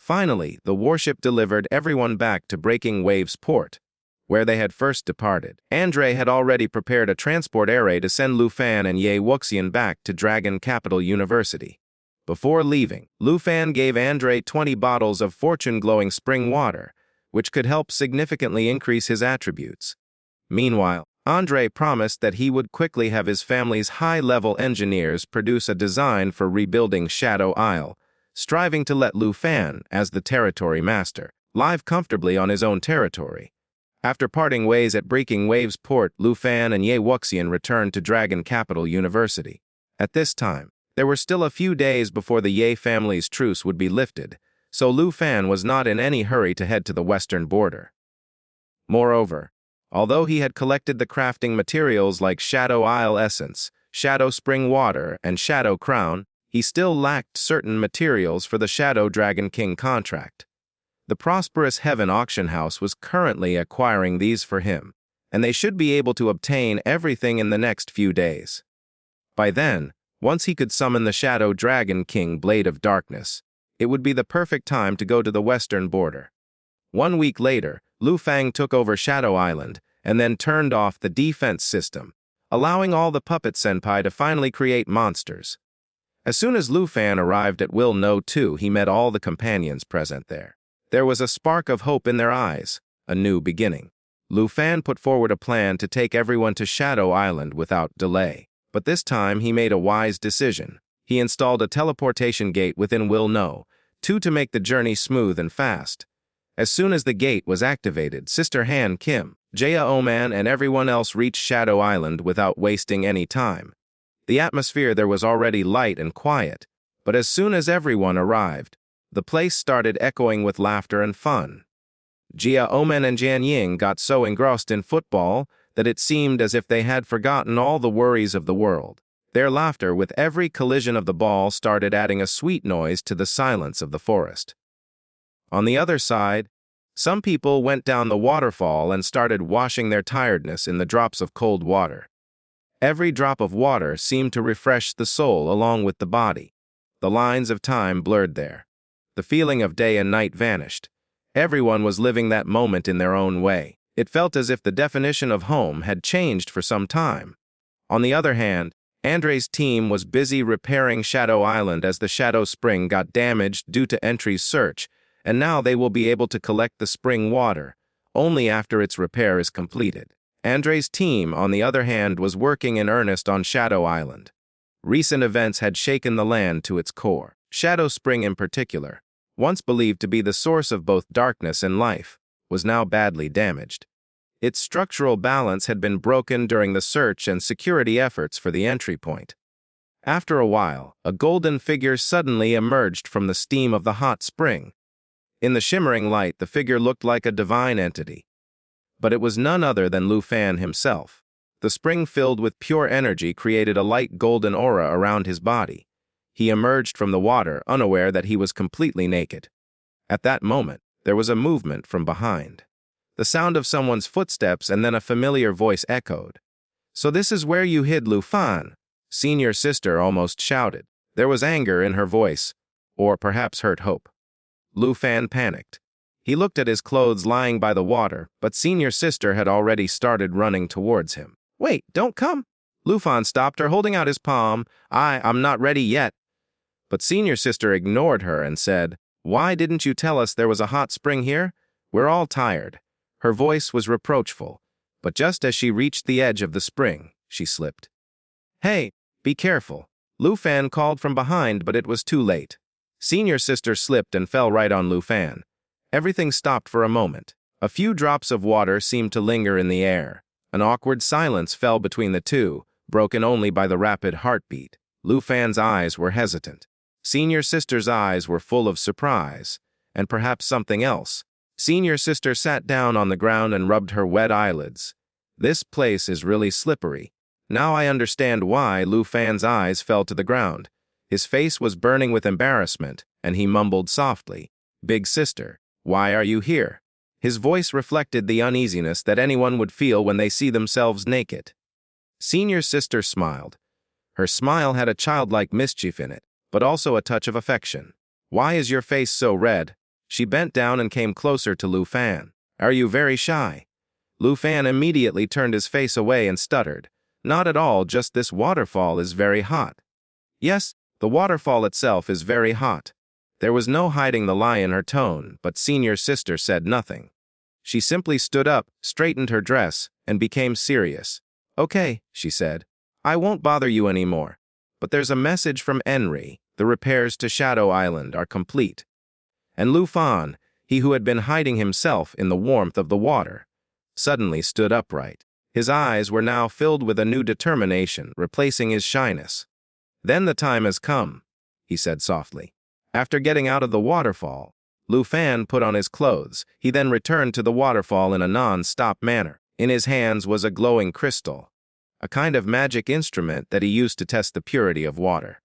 Finally, the warship delivered everyone back to Breaking Waves Port, where they had first departed. Andre had already prepared a transport array to send Lu Fan and Ye Wuxian back to Dragon Capital University. Before leaving, Lu Fan gave Andre 20 bottles of fortune-glowing spring water, which could help significantly increase his attributes. Meanwhile, Andre promised that he would quickly have his family's high-level engineers produce a design for rebuilding Shadow Isle, striving to let Lu Fan, as the territory master, live comfortably on his own territory. After parting ways at Breaking Waves Port, Lu Fan and Ye Wuxian returned to Dragon Capital University. At this time, there were still a few days before the Ye family's truce would be lifted, so Lu Fan was not in any hurry to head to the western border. Moreover, although he had collected the crafting materials like Shadow Isle Essence, Shadow Spring Water, and Shadow Crown, he still lacked certain materials for the Shadow Dragon King contract. The prosperous Heaven Auction House was currently acquiring these for him, and they should be able to obtain everything in the next few days. By then, once he could summon the Shadow Dragon King Blade of Darkness, it would be the perfect time to go to the western border. 1 week later, Lu Fang took over Shadow Island and then turned off the defense system, allowing all the puppet senpai to finally create monsters. As soon as Lu Fan arrived at Will No 2, he met all the companions present there. There was a spark of hope in their eyes, a new beginning. Lu Fan put forward a plan to take everyone to Shadow Island without delay. But this time he made a wise decision. He installed a teleportation gate within Will No 2 to make the journey smooth and fast. As soon as the gate was activated, Sister Han Kim, Jaya Oman, and everyone else reached Shadow Island without wasting any time. The atmosphere there was already light and quiet, but as soon as everyone arrived, the place started echoing with laughter and fun. Jia Omen and Jian Ying got so engrossed in football that it seemed as if they had forgotten all the worries of the world. Their laughter with every collision of the ball started adding a sweet noise to the silence of the forest. On the other side, some people went down the waterfall and started washing their tiredness in the drops of cold water. Every drop of water seemed to refresh the soul along with the body. The lines of time blurred there. The feeling of day and night vanished. Everyone was living that moment in their own way. It felt as if the definition of home had changed for some time. On the other hand, Andre's team was busy repairing Shadow Island as the Shadow Spring got damaged due to Entry's search, and now they will be able to collect the spring water only after its repair is completed. Andre's team, on the other hand, was working in earnest on Shadow Island. Recent events had shaken the land to its core. Shadow Spring in particular, once believed to be the source of both darkness and life, was now badly damaged. Its structural balance had been broken during the search and security efforts for the entry point. After a while, a golden figure suddenly emerged from the steam of the hot spring. In the shimmering light, the figure looked like a divine entity. But it was none other than Lu Fan himself. The spring filled with pure energy created a light golden aura around his body. He emerged from the water, unaware that he was completely naked. At that moment, there was a movement from behind. The sound of someone's footsteps and then a familiar voice echoed. "So this is where you hid Lu Fan?" Senior Sister almost shouted. There was anger in her voice, or perhaps hurt hope. Lu Fan panicked. He looked at his clothes lying by the water, but Senior Sister had already started running towards him. "Wait, don't come!" Lu Fan stopped her, holding out his palm. I'm not ready yet." But Senior Sister ignored her and said, "Why didn't you tell us there was a hot spring here? We're all tired." Her voice was reproachful, but just as she reached the edge of the spring, she slipped. "Hey, be careful." Lu Fan called from behind, but it was too late. Senior Sister slipped and fell right on Lu Fan. Everything stopped for a moment. A few drops of water seemed to linger in the air. An awkward silence fell between the two, broken only by the rapid heartbeat. Lu Fan's eyes were hesitant. Senior Sister's eyes were full of surprise, and perhaps something else. Senior Sister sat down on the ground and rubbed her wet eyelids. "This place is really slippery." Now I understand why Lu Fan's eyes fell to the ground. His face was burning with embarrassment, and he mumbled softly, "Big sister, why are you here?" His voice reflected the uneasiness that anyone would feel when they see themselves naked. Senior Sister smiled. Her smile had a childlike mischief in it, but also a touch of affection. "Why is your face so red?" She bent down and came closer to Lu Fan. Are you very shy? Lu Fan immediately turned his face away and stuttered. Not at all, just this waterfall is very hot. Yes, the waterfall itself is very hot. There was no hiding the lie in her tone, but senior sister said nothing. She simply stood up, straightened her dress, and became serious. Okay, she said. I won't bother you anymore. But there's a message from Enri. The repairs to Shadow Island are complete. And Lu Fan, he who had been hiding himself in the warmth of the water, suddenly stood upright. His eyes were now filled with a new determination, replacing his shyness. Then the time has come, he said softly. After getting out of the waterfall, Lu Fan put on his clothes. He then returned to the waterfall in a non-stop manner. In his hands was a glowing crystal, a kind of magic instrument that he used to test the purity of water.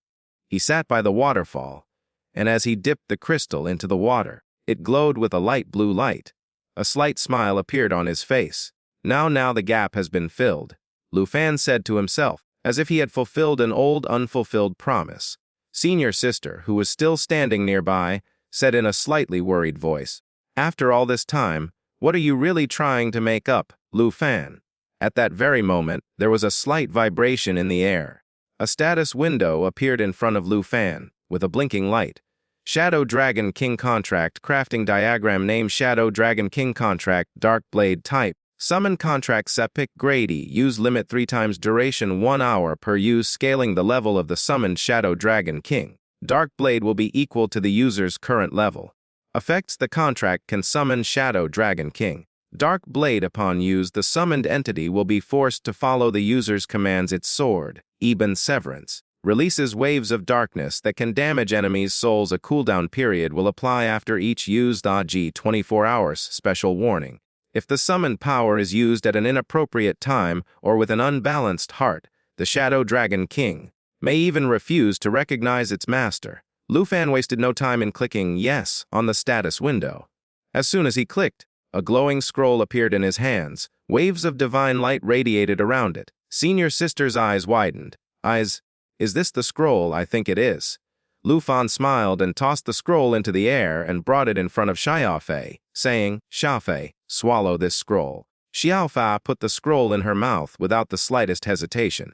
He sat by the waterfall, and as he dipped the crystal into the water, it glowed with a light blue light. A slight smile appeared on his face. Now the gap has been filled, Lu Fan said to himself, as if he had fulfilled an old unfulfilled promise. Senior sister, who was still standing nearby, said in a slightly worried voice, After all this time, what are you really trying to make up, Lu Fan? At that very moment, there was a slight vibration in the air. A status window appeared in front of Lu Fan, with a blinking light. Shadow Dragon King Contract Crafting Diagram Name Shadow Dragon King Contract Dark Blade Type Summon Contract Sepic Grady Use Limit 3 times Duration 1 hour per use Scaling the level of the summoned Shadow Dragon King. Dark Blade will be equal to the user's current level. Effects: the contract can summon Shadow Dragon King. Dark Blade upon use, the summoned entity will be forced to follow the user's commands. Its sword, Eben Severance, releases waves of darkness that can damage enemies' souls. A cooldown period will apply after each used AG 24 hours. Special warning. If the summoned power is used at an inappropriate time or with an unbalanced heart, the Shadow Dragon King may even refuse to recognize its master. Lu Fan wasted no time in clicking yes on the status window. As soon as he clicked, a glowing scroll appeared in his hands. Waves of divine light radiated around it. Senior sister's eyes widened. Is this the scroll? I think it is. Lu Fan smiled and tossed the scroll into the air and brought it in front of Xiaofei, saying, Xiaofei, swallow this scroll. Xiaofei put the scroll in her mouth without the slightest hesitation.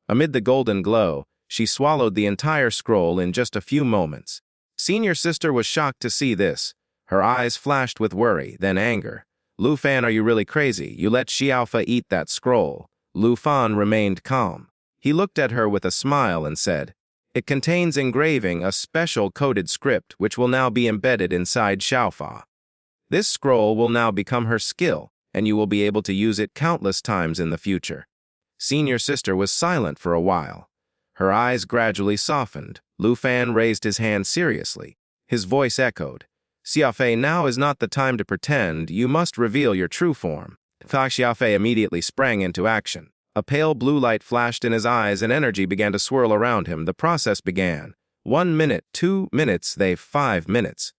Amid the golden glow, she swallowed the entire scroll in just a few moments. Senior sister was shocked to see this. Her eyes flashed with worry, then anger. Lu Fan, are you really crazy? You let Xiaofei eat that scroll. Lu Fan remained calm. He looked at her with a smile and said, It contains engraving, a special coded script which will now be embedded inside Xiaofei. This scroll will now become her skill, and you will be able to use it countless times in the future. Senior sister was silent for a while. Her eyes gradually softened. Lu Fan raised his hand seriously. His voice echoed, Xiaofei, now is not the time to pretend. You must reveal your true form. Xiaofei immediately sprang into action. A pale blue light flashed in his eyes and energy began to swirl around him. The process began. 1 minute, 2 minutes, 5 minutes.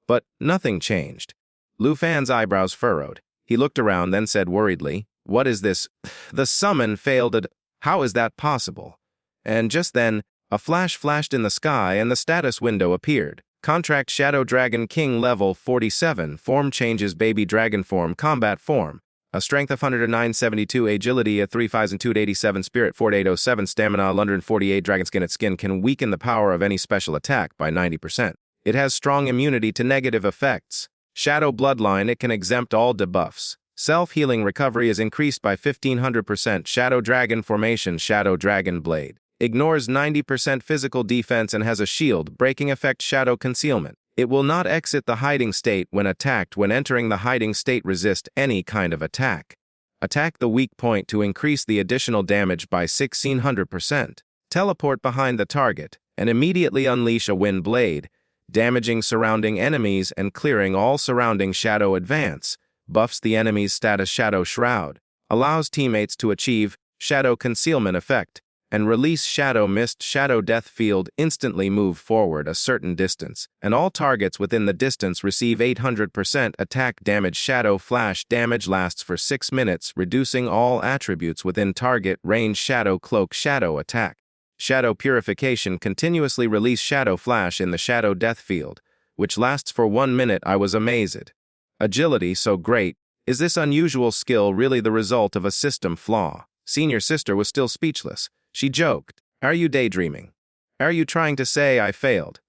But nothing changed. Lu Fan's eyebrows furrowed. He looked around, then said worriedly, What is this? The summon failed. How is that possible? And just then, a flash flashed in the sky and the status window appeared. Contract Shadow Dragon King Level 47. Form changes: Baby Dragon Form. Combat Form. A Strength of 109.72, Agility of 3,287, Spirit 4807, Stamina 148, Dragon Skin. Its skin can weaken the power of any special attack by 90%. It has strong immunity to negative effects. Shadow Bloodline. It can exempt all debuffs. Self-healing recovery is increased by 1500%. Shadow Dragon Formation. Shadow Dragon Blade. Ignores 90% physical defense and has a shield breaking effect. Shadow Concealment. It will not exit the hiding state when attacked. When entering the hiding state, resist any kind of attack. Attack the weak point to increase the additional damage by 1600%. Teleport behind the target and immediately unleash a wind blade, damaging surrounding enemies and clearing all surrounding. Shadow Advance. Buffs the enemy's status. Shadow Shroud. Allows teammates to achieve Shadow Concealment effect and release Shadow Mist. Shadow Death Field. Instantly move forward a certain distance, and all targets within the distance receive 800% attack damage. Shadow Flash. Damage lasts for 6 minutes, reducing all attributes within target range. Shadow Cloak. Shadow Attack. Shadow Purification. Continuously release Shadow Flash in the Shadow Death Field. which lasts for 1 minute. I was amazed. Agility so great. Is this unusual skill really the result of a system flaw? Senior sister was still speechless. She joked. Are you daydreaming? Are you trying to say I failed?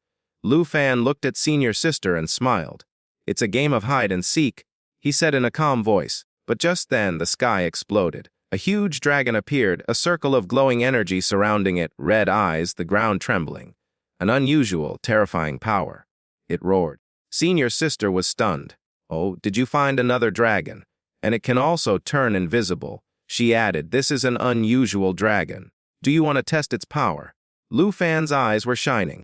Lu Fan looked at senior sister and smiled. It's a game of hide and seek, he said in a calm voice. But just then the sky exploded. A huge dragon appeared, a circle of glowing energy surrounding it, red eyes, the ground trembling. An unusual, terrifying power. It roared. Senior sister was stunned. Oh, did you find another dragon? And it can also turn invisible. She added, this is an unusual dragon. Do you want to test its power? Lu Fan's eyes were shining.